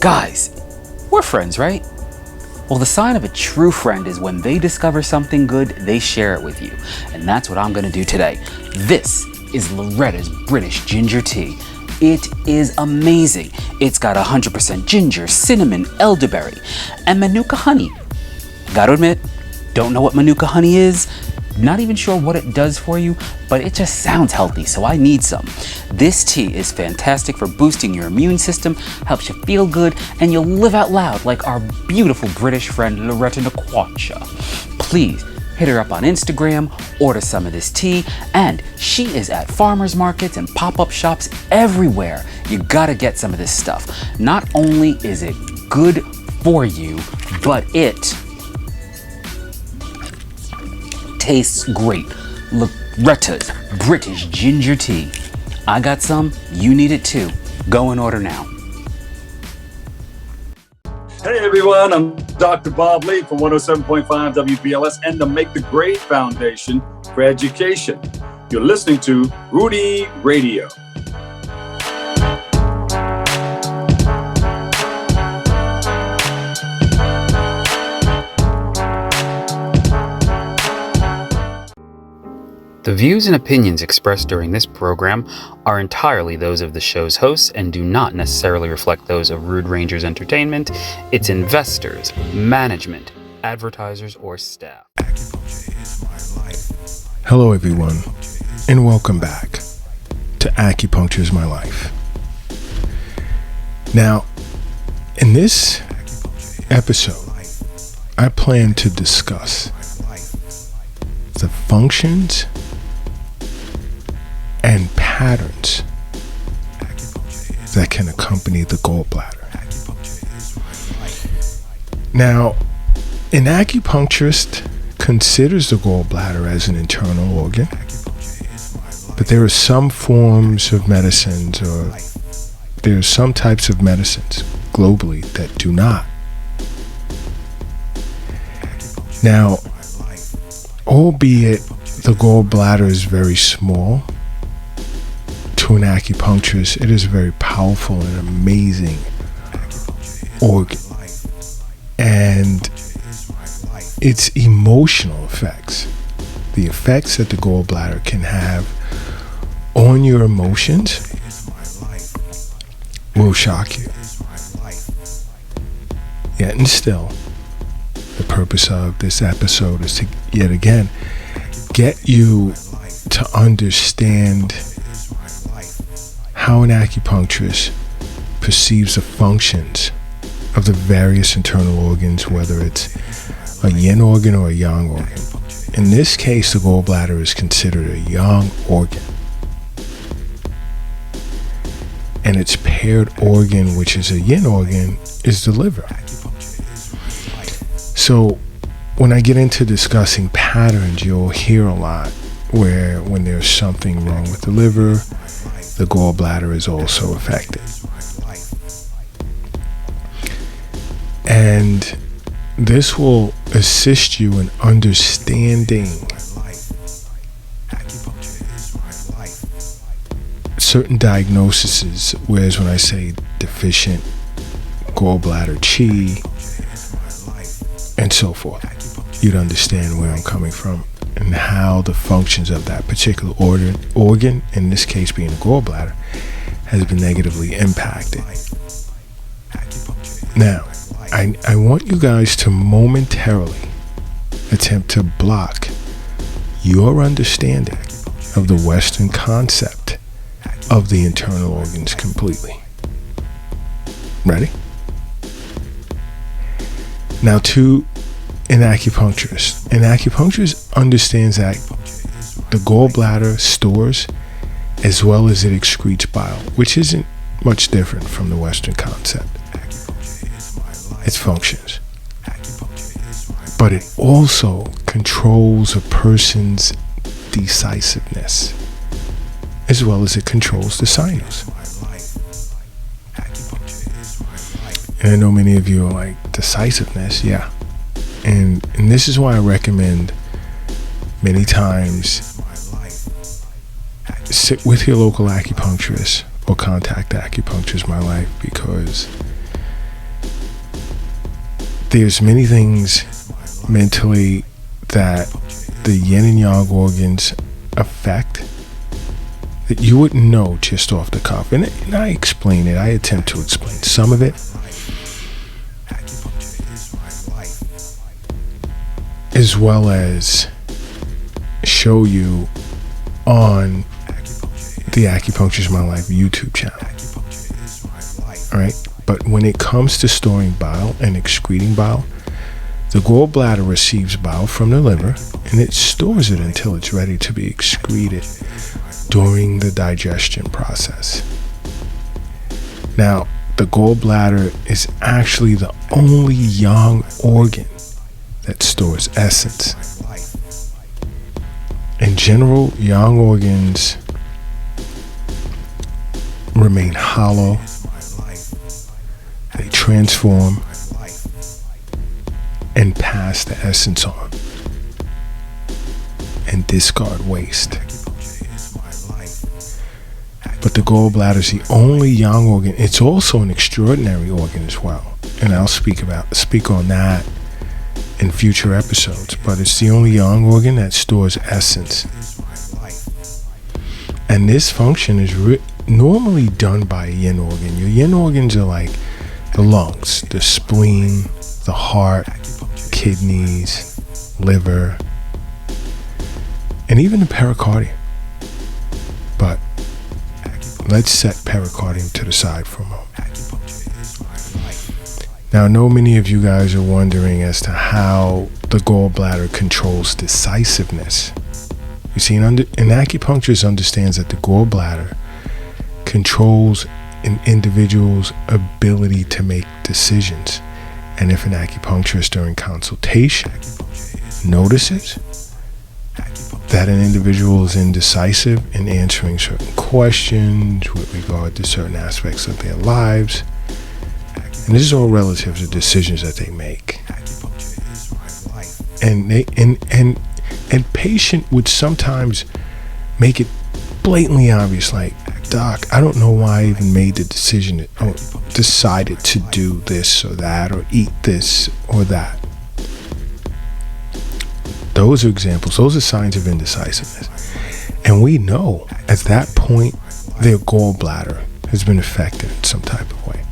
Guys, we're friends, right? Well, the sign of a true friend is when they discover something good, they share it with you. And that's what I'm gonna do today. This is Loretta's British ginger tea. It is amazing. It's got 100% ginger, cinnamon, elderberry, and manuka honey. Gotta admit, don't know what manuka honey is, not even sure what it does for you, but it just sounds healthy, so I need some. This tea is fantastic for boosting your immune system, helps you feel good, and you'll live out loud like our beautiful British friend Loretta. Please hit her up on Instagram, order some of this tea, and she is at farmers markets and pop-up shops everywhere. You gotta get some of this stuff. Not only is it good for you, but it tastes great. Loretta's British ginger tea. I got some, you need it too. Go and order now. Hey everyone, I'm Dr. Bob Lee from 107.5 WBLS and the Make the Grade Foundation for Education. You're listening to Rudy Radio. The views and opinions expressed during this program are entirely those of the show's hosts and do not necessarily reflect those of Rude Rangers Entertainment, its investors, management, advertisers, or staff. Hello everyone, and welcome back to Acupuncture is My Life. Now, in this episode, I plan to discuss the functions and patterns that can accompany the gallbladder. Now, an acupuncturist considers the gallbladder as an internal organ, but there are some forms of medicines, or there are some types of medicines globally that do not. Now, albeit the gallbladder is very small, to an acupuncturist, it is a very powerful and amazing organ. And its emotional effects, the effects that the gallbladder can have on your emotions, will shock you. Yet and still, the purpose of this episode is to, yet again, get you to understand how an acupuncturist perceives the functions of the various internal organs, whether it's a yin organ or a yang organ. In this case, the gallbladder is considered a yang organ. And its paired organ, which is a yin organ, is the liver. So when I get into discussing patterns, you'll hear a lot where when there's something wrong with the liver, the gallbladder is also affected. And this will assist you in understanding certain diagnoses, whereas when I say deficient gallbladder chi and so forth, you'd understand where I'm coming from and how the functions of that particular organ, in this case being the gallbladder, has been negatively impacted. Now, I want you guys to momentarily attempt to block your understanding of the Western concept of the internal organs completely. Ready? Now, to an acupuncturist understands that the gallbladder stores as well as it excretes bile, which isn't much different from the Western concept. Its functions. But it also controls a person's decisiveness, as well as it controls the sinus. And I know many of you are like, decisiveness, yeah. And this is why I recommend many times sit with your local acupuncturist or contact Acupuncture is My Life, because there's many things mentally that the yin and yang organs affect that you wouldn't know just off the cuff. And I explain it. I attempt to explain some of it. As well as show you on the Acupuncture is My Life YouTube channel. Alright? But when it comes to storing bile and excreting bile, the gallbladder receives bile from the liver and it stores it until it's ready to be excreted during the digestion process. Now, the gallbladder is actually the only yang organ that stores essence. In general, yang organs remain hollow. They transform and pass the essence on and discard waste. But the gallbladder is the only yang organ. It's also an extraordinary organ as well, and I'll speak on that in future episodes. But it's the only yang organ that stores essence, and this function is normally done by a yin organ. Your yin organs are like the lungs, the spleen, the heart, kidneys, liver, and even the pericardium. But let's set pericardium to the side for a moment. Now, I know many of you guys are wondering as to how the gallbladder controls decisiveness. You see, an acupuncturist understands that the gallbladder controls an individual's ability to make decisions. And if an acupuncturist during consultation notices that an individual is indecisive in answering certain questions with regard to certain aspects of their lives, and this is all relative to decisions that they make, and patient would sometimes make it blatantly obvious, like, Doc, I don't know why I even made the decision or decided to do this or that or eat this or that. Those are examples. Those are signs of indecisiveness. And we know at that point their gallbladder has been affected in some type of way.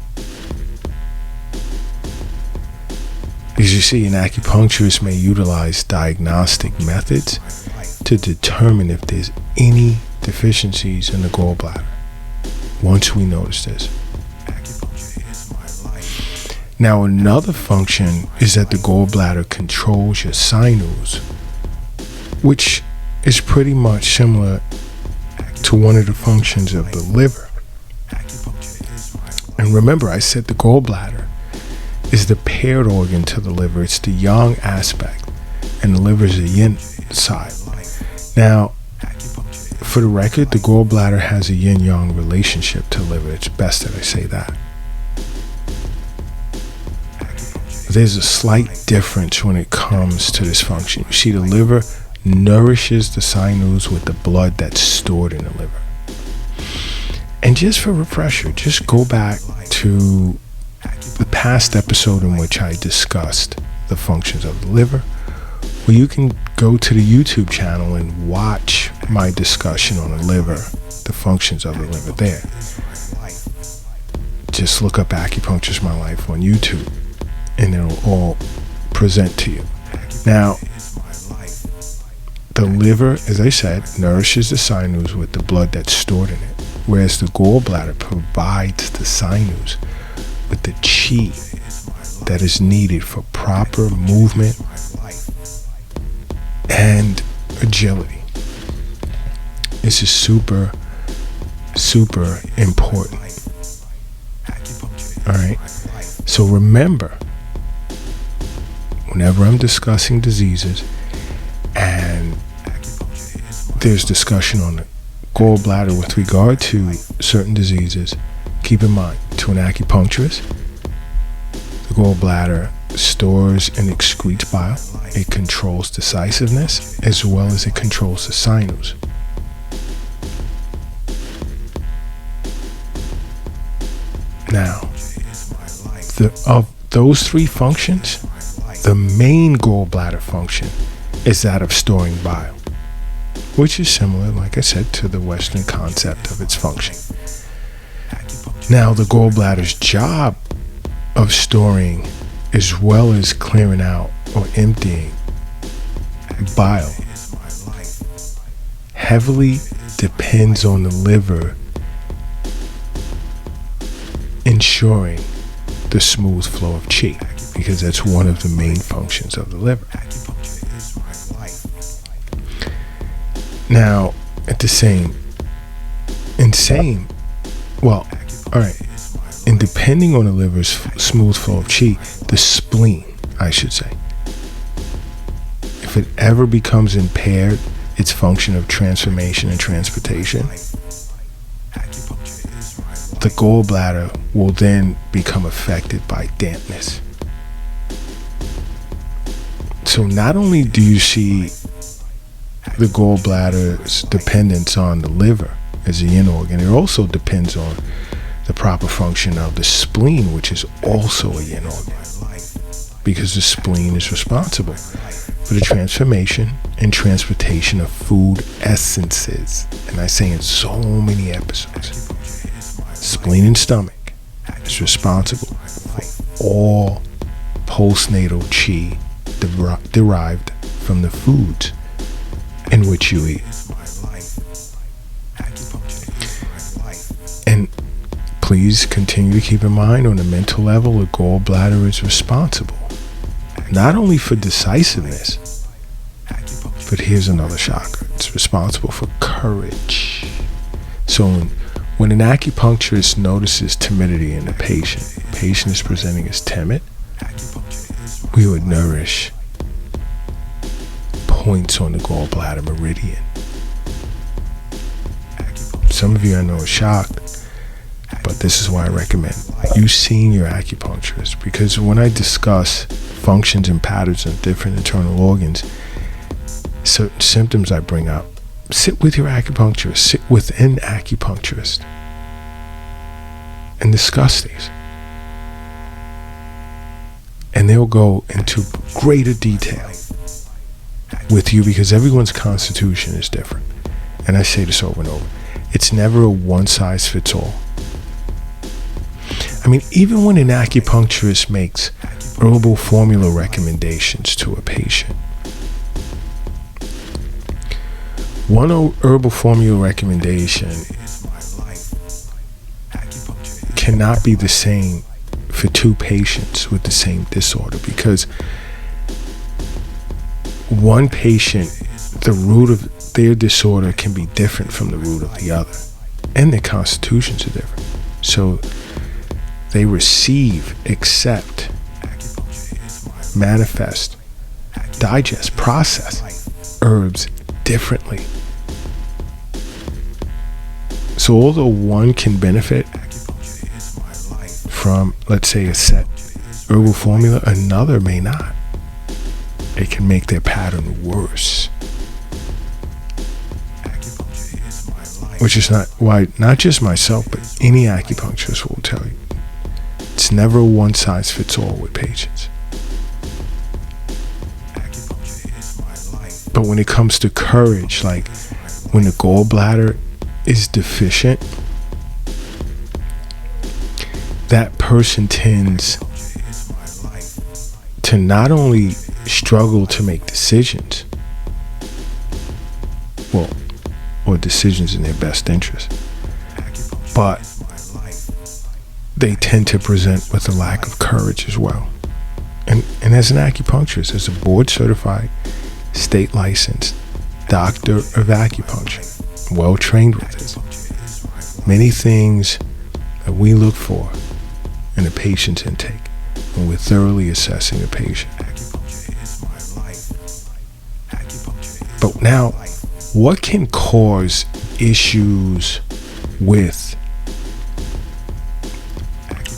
As you see, an acupuncturist may utilize diagnostic methods to determine if there's any deficiencies in the gallbladder once we notice this. Now, another function is that the gallbladder controls your sinews, which is pretty much similar to one of the functions of the liver. And remember, I said the gallbladder is the paired organ to the liver. It's the yang aspect, and the liver is the yin side. Now, for the record, the gallbladder has a yin-yang relationship to the liver. It's best that I say that. There's a slight difference when it comes to this function. You see, the liver nourishes the sinews with the blood that's stored in the liver. And just for refresher, just go back to the past episode in which I discussed the functions of the liver, where you can go to the YouTube channel and watch my discussion on the liver, the functions of the liver there. Just look up Acupuncture is My Life on YouTube, and it'll all present to you. Now, the liver, as I said, nourishes the sinews with the blood that's stored in it, whereas the gallbladder provides the sinews with the chi that is needed for proper movement and agility. This is super, super important. Alright? So remember, whenever I'm discussing diseases and there's discussion on the gallbladder with regard to certain diseases, keep in mind, to an acupuncturist, the gallbladder stores and excretes bile. It controls decisiveness as well as it controls the sinews. Now, of those three functions, The main gallbladder function is that of storing bile, which is similar, like I said, to the Western concept of its function. Now, the gallbladder's job of storing, as well as clearing out or emptying bile, heavily depends on the liver ensuring the smooth flow of chi, because that's one of the main functions of the liver. Now, at the same, and depending on the liver's smooth flow of chi, the spleen, I should say, if it ever becomes impaired, its function of transformation and transportation, the gallbladder will then become affected by dampness. So not only do you see the gallbladder's dependence on the liver as a yin organ, it also depends on the proper function of the spleen, which is also a yin organ, because the spleen is responsible for the transformation and transportation of food essences. And I say in so many episodes, spleen and stomach is responsible for all postnatal chi derived from the foods in which you eat. And please continue to keep in mind, on the mental level, the gallbladder is responsible not only for decisiveness, but here's another shocker: it's responsible for courage. So when an acupuncturist notices timidity in the patient is presenting as timid, we would nourish points on the gallbladder meridian. Some of you I know are shocked, but this is why I recommend you seeing your acupuncturist, because when I discuss functions and patterns of different internal organs, certain symptoms I bring up, sit with your acupuncturist, sit with an acupuncturist and discuss these. And they'll go into greater detail with you, because everyone's constitution is different. And I say this over and over. It's never a one-size-fits-all. I mean, even when an acupuncturist makes herbal formula recommendations to a patient, one herbal formula recommendation cannot be the same for two patients with the same disorder, because one patient, the root of their disorder can be different from the root of the other, and their constitutions are different. So they receive, accept, manifest, digest, process herbs differently. So although one can benefit from, let's say, a set herbal formula, another may not. It can make their pattern worse. Which is not why, not just myself, but any acupuncturist will tell you, it's never a one-size-fits-all with patients. But when it comes to courage, like when the gallbladder is deficient, that person tends to not only struggle to make decisions, or decisions in their best interest, but they tend to present with a lack of courage as well. And as an acupuncturist, as a board certified, state licensed doctor of acupuncture, well trained with it, many things that we look for in a patient's intake when we're thoroughly assessing a patient. But now, what can cause issues with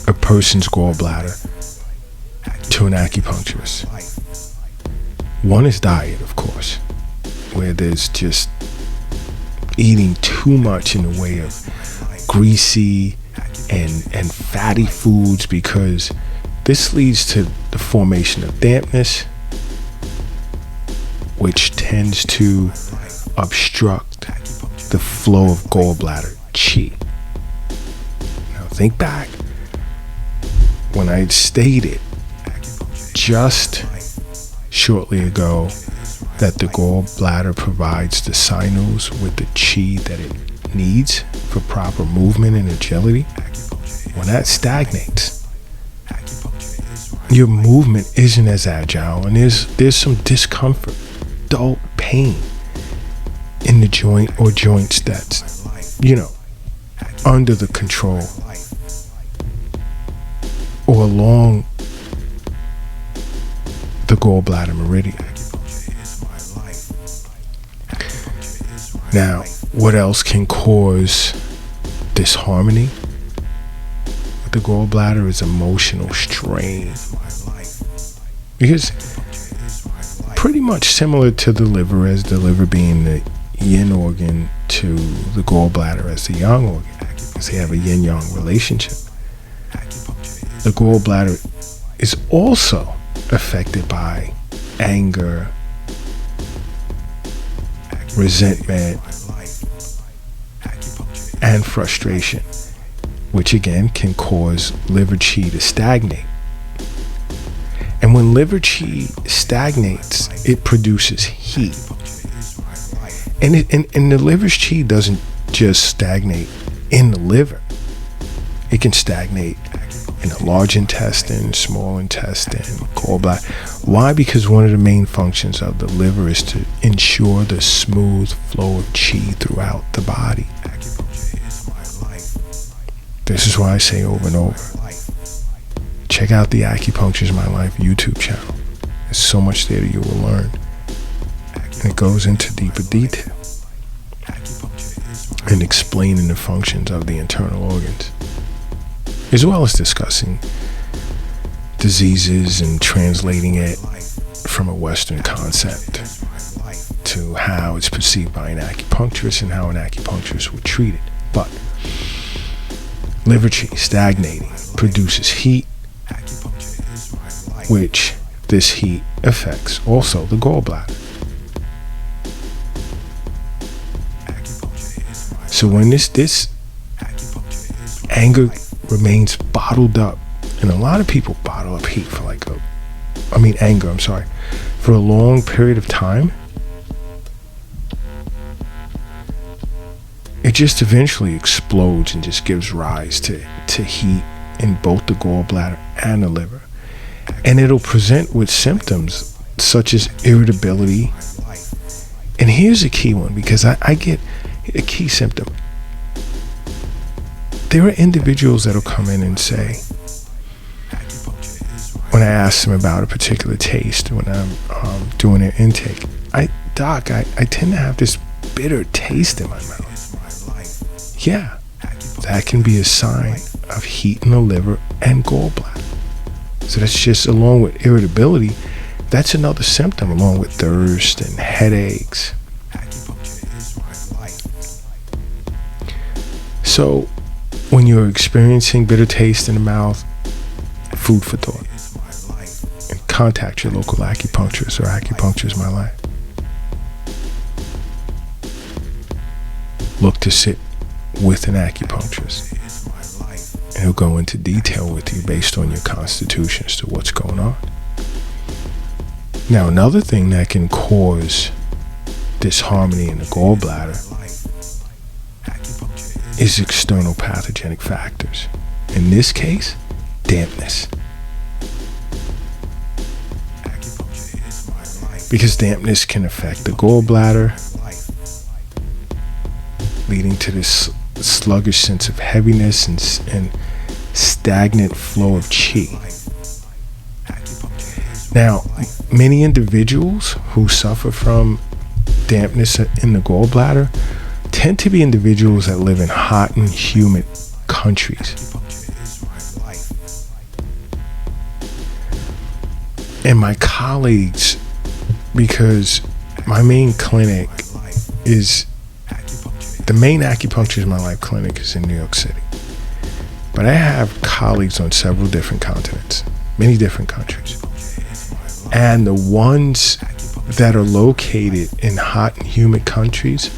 a person's gallbladder to an acupuncturist? One is diet, of course, where there's just eating too much in the way of greasy and fatty foods, because This leads to the formation of dampness, which tends to obstruct the flow of gallbladder chi. Now think back when I stated just shortly ago that the gallbladder provides the sinews with the chi that it needs for proper movement and agility. When that stagnates, your movement isn't as agile, and there's some discomfort, dull pain in the joint or joints that's, under the control or along the gallbladder meridian. Now, what else can cause disharmony with the gallbladder is emotional strain. Because pretty much similar to the liver, as the liver being the yin organ to the gallbladder as the yang organ, because they have a yin-yang relationship. The gallbladder is also affected by anger, resentment, and frustration, which again can cause liver chi to stagnate. And when liver chi stagnates, it produces heat. And the liver's chi doesn't just stagnate in the liver. It can stagnate in the large intestine, small intestine, gallbladder. Why? Because one of the main functions of the liver is to ensure the smooth flow of chi throughout the body. This is why I say over and over, check out the Acupuncture is My Life YouTube channel. There's so much there that you will learn. And it goes into deeper detail and explaining the functions of the internal organs, as well as discussing diseases and translating it from a Western concept to how it's perceived by an acupuncturist and how an acupuncturist would treat it. But liver chi stagnating produces heat, which this heat affects also the gallbladder. So when this anger remains bottled up, and a lot of people bottle up heat for anger, for a long period of time, it just eventually explodes and just gives rise to heat in both the gallbladder and the liver. And it'll present with symptoms such as irritability. And here's a key one, because I get a key symptom. There are individuals that'll come in and say, when I ask them about a particular taste, when I'm doing their intake, Doc, I tend to have this bitter taste in my mouth. Yeah, that can be a sign of heat in the liver and gallbladder. So that's just, along with irritability, that's another symptom, along with thirst and headaches. So when you're experiencing bitter taste in the mouth, food for thought. And contact your local acupuncturist, or Acupuncture is My Life. Look to sit with an acupuncturist, and he'll go into detail with you based on your constitution as to what's going on. Now, another thing that can cause disharmony in the gallbladder is external pathogenic factors. In this case, dampness. Because dampness can affect the gallbladder, leading to this sluggish sense of heaviness and stagnant flow of chi. Now, many individuals who suffer from dampness in the gallbladder tend to be individuals that live in hot and humid countries. And my colleagues, because my main clinic is, the main Acupuncture is My Life clinic is in New York City. But I have colleagues on several different continents. many different countries. And the ones that are located in hot and humid countries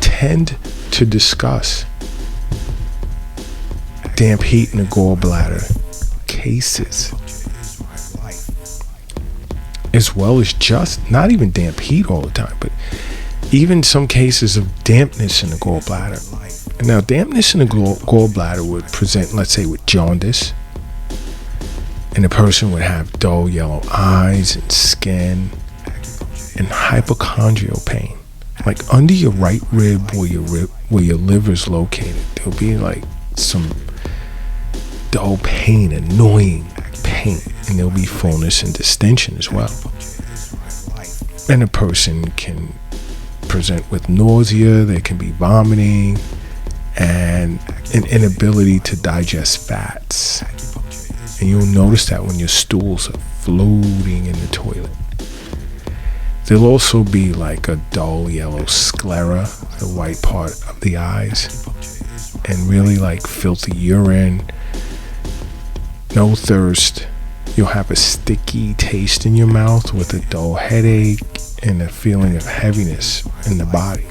tend to discuss damp heat in the gallbladder cases, as well as just not even damp heat all the time, but even some cases of dampness in the gallbladder. Now, dampness in the gallbladder would present, let's say, with jaundice, and the person would have dull yellow eyes and skin and hypochondrial pain, like under your right rib where your liver is located. There'll be like some dull pain, annoying pain, and there'll be fullness and distension as well. And a person can present with nausea, there can be vomiting, and an inability to digest fats. And you'll notice that when your stools are floating in the toilet. There'll also be like a dull yellow sclera, the white part of the eyes, and really like filthy urine, no thirst. You'll have a sticky taste in your mouth with a dull headache and a feeling of heaviness in the body.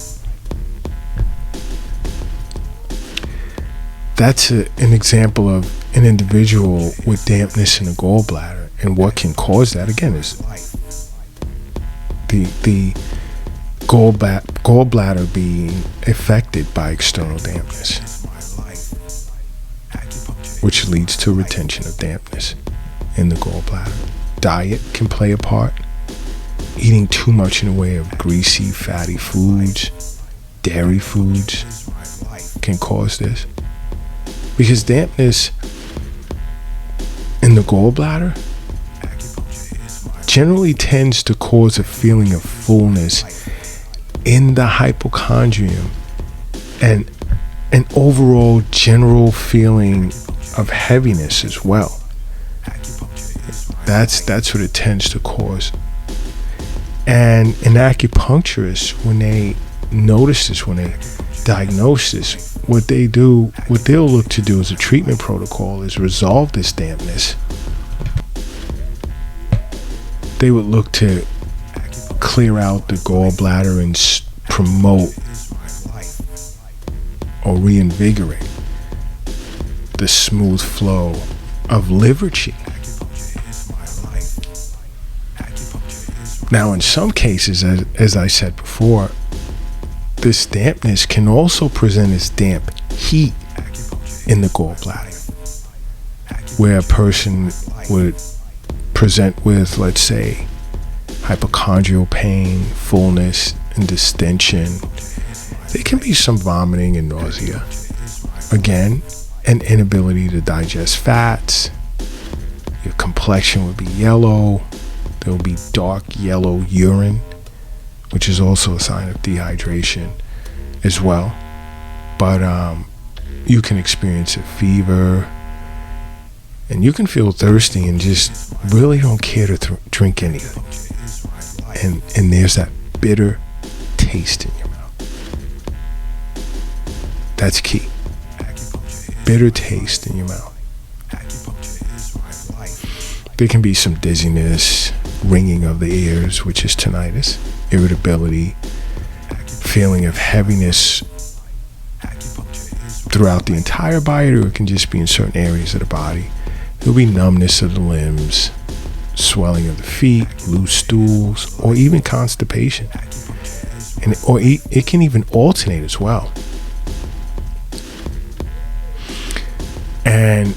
That's an example of an individual with dampness in the gallbladder, and what can cause that again is the gallbladder being affected by external dampness, which leads to retention of dampness in the gallbladder. Diet can play a part. Eating too much in the way of greasy, fatty foods, dairy foods can cause this. Because dampness in the gallbladder generally tends to cause a feeling of fullness in the hypochondrium and an overall general feeling of heaviness as well. That's what it tends to cause. And an acupuncturist, when they notice this, when they diagnose this, what they'll look to do as a treatment protocol is resolve this dampness. They would look to clear out the gallbladder and promote or reinvigorate the smooth flow of liver chi. Now, in some cases, as I said before, this dampness can also present as damp heat in the gallbladder, where a person would present with, let's say, hypochondrial pain, fullness, and distension. There can be some vomiting and nausea. Again, an inability to digest fats. Your complexion would be yellow. There will be dark yellow urine, which is also a sign of dehydration as well. But you can experience a fever, and you can feel thirsty and just really don't care to drink anything. And there's that bitter taste in your mouth. That's key. Bitter taste in your mouth. There can be some dizziness, ringing of the ears, which is tinnitus, irritability, feeling of heaviness throughout the entire body, or it can just be in certain areas of the body. There'll be numbness of the limbs, swelling of the feet, loose stools, or even constipation. Or it can even alternate as well. And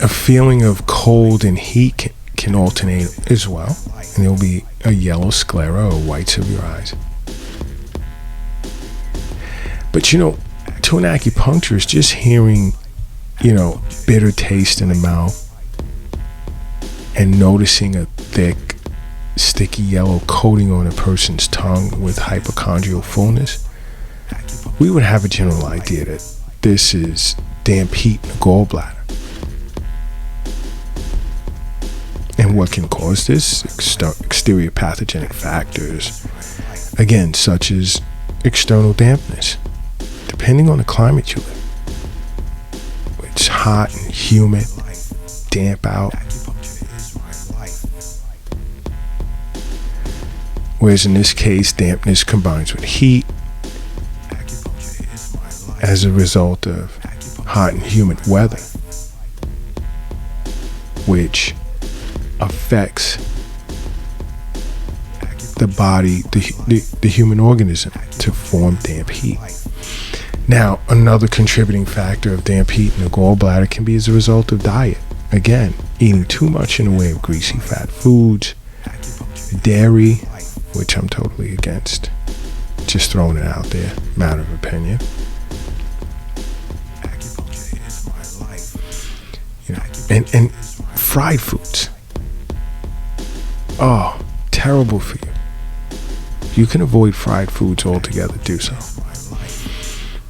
a feeling of cold and heat can alternate as well. And there'll be a yellow sclera or whites of your eyes. But to an acupuncturist, just hearing, bitter taste in the mouth and noticing a thick, sticky yellow coating on a person's tongue with hypochondrial fullness, we would have a general idea that this is damp heat in the gallbladder. And what can cause this? Exterior pathogenic factors, again, such as external dampness, depending on the climate you live. It's hot and humid, damp out. whereas in this case, dampness combines with heat as a result of hot and humid weather, which affects the body, the human organism, to form damp heat. Now, another contributing factor of damp heat in the gallbladder can be as a result of diet. Again, eating too much in the way of greasy fat foods, dairy, which I'm totally against. Just throwing it out there, matter of opinion. You know, and fried foods. Oh, terrible for you. If you can avoid fried foods altogether, do so.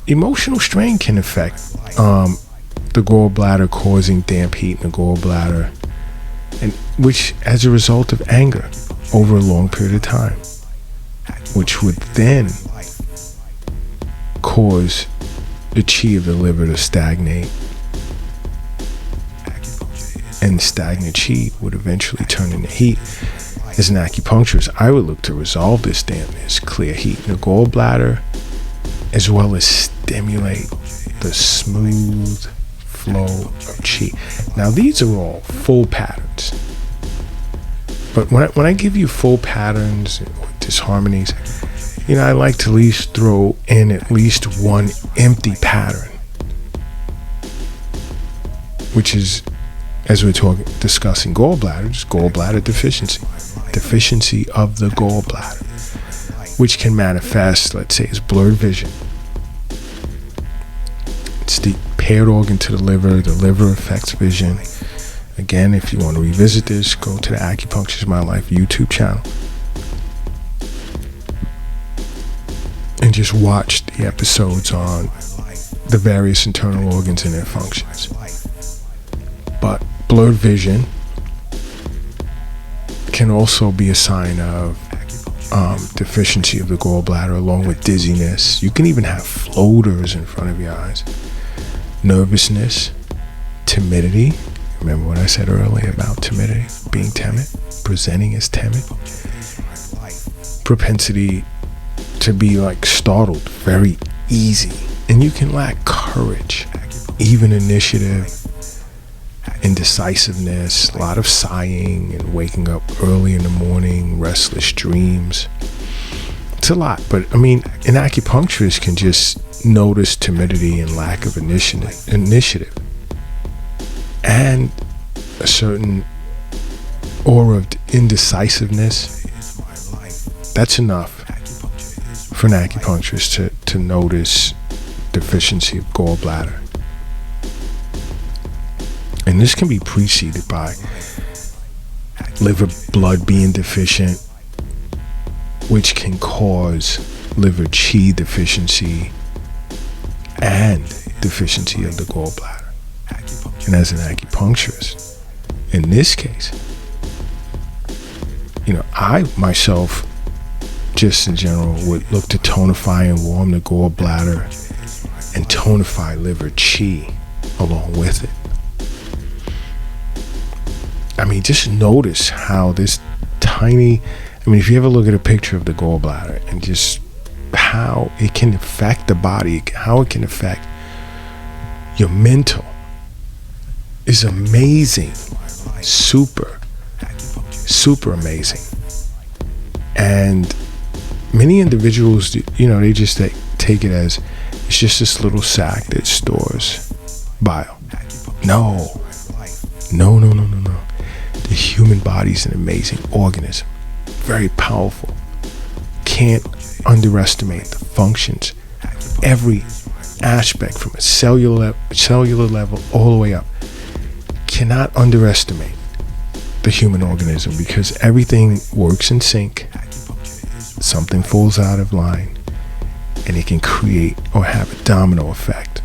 Emotional strain can affect the gallbladder, causing damp heat in the gallbladder, and which as a result of anger over a long period of time, which would then cause the chi of the liver to stagnate, and stagnant chi would eventually turn into heat. As an acupuncturist, I would look to resolve this dampness, clear heat in the gallbladder, as well as stimulate the smooth flow of chi. Now, these are all full patterns, but when I give you full patterns or disharmonies, you know, I like to at least throw in at least one empty pattern, which is, as we're discussing gallbladder, just gallbladder deficiency of the gallbladder, which can manifest, let's say, as blurred vision. It's the paired organ to the liver affects vision. Again, if you want to revisit this, go to the Acupuncture is My Life YouTube channel and just watch the episodes on the various internal organs and their functions. But blurred vision can also be a sign of deficiency of the gallbladder, along with dizziness. You can even have floaters in front of your eyes. Nervousness, timidity. Remember what I said earlier about timidity, being timid, presenting as timid. Propensity to be like startled very easy. And you can lack courage, even initiative, indecisiveness, a lot of sighing and waking up early in the morning, restless dreams. It's a lot, but I mean, an acupuncturist can just notice timidity and lack of initiative and a certain aura of indecisiveness. That's enough for an acupuncturist to notice deficiency of gallbladder. And this can be preceded by liver blood being deficient, which can cause liver chi deficiency and deficiency of the gallbladder. And as an acupuncturist, in this case, you know, I myself, just in general, would look to tonify and warm the gallbladder and tonify liver chi along with it. I mean, just notice how this tiny, I mean, if you ever look at a picture of the gallbladder and just how it can affect the body, how it can affect your mental, is amazing. Super amazing. And many individuals, you know, they just take it as it's just this little sac that stores bile. No. The human body is an amazing organism, very powerful. Can't underestimate the functions, every aspect from a cellular level all the way up. Cannot underestimate the human organism, because everything works in sync. Something falls out of line and it can create or have a domino effect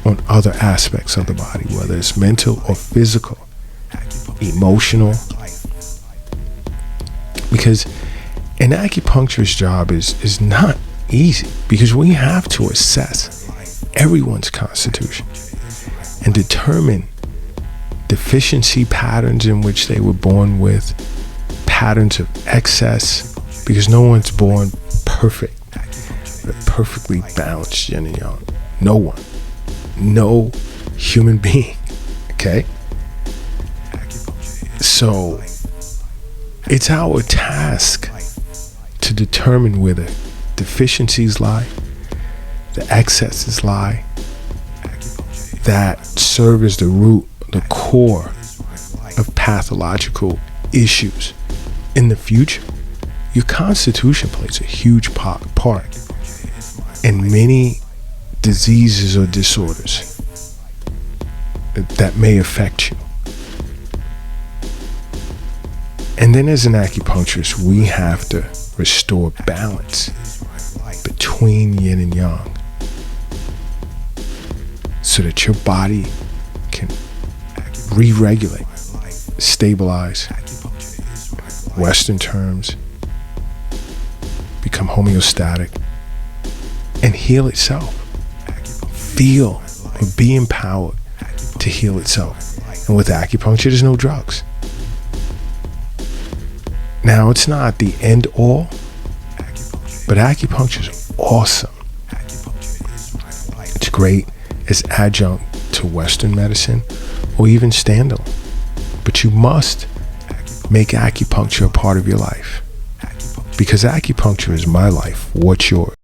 on other aspects of the body, whether it's mental or physical, emotional. Because an acupuncturist's job is not easy, because we have to assess everyone's constitution and determine deficiency patterns in which they were born with, patterns of excess, because no one's born perfect, perfectly balanced yin and yang. No one. No human being. Okay? So it's our task to determine where the deficiencies lie, the excesses lie, that serve as the root, the core of pathological issues in the future. Your constitution plays a huge part in many diseases or disorders that may affect you. And then as an acupuncturist, we have to restore balance between yin and yang so that your body can re-regulate, stabilize, Western terms, become homeostatic, and heal itself. Feel or be empowered to heal itself. And with acupuncture, there's no drugs. Now, it's not the end all, but acupuncture is awesome. It's great as adjunct to Western medicine or even standalone. But you must make acupuncture a part of your life, because acupuncture is my life. What's yours?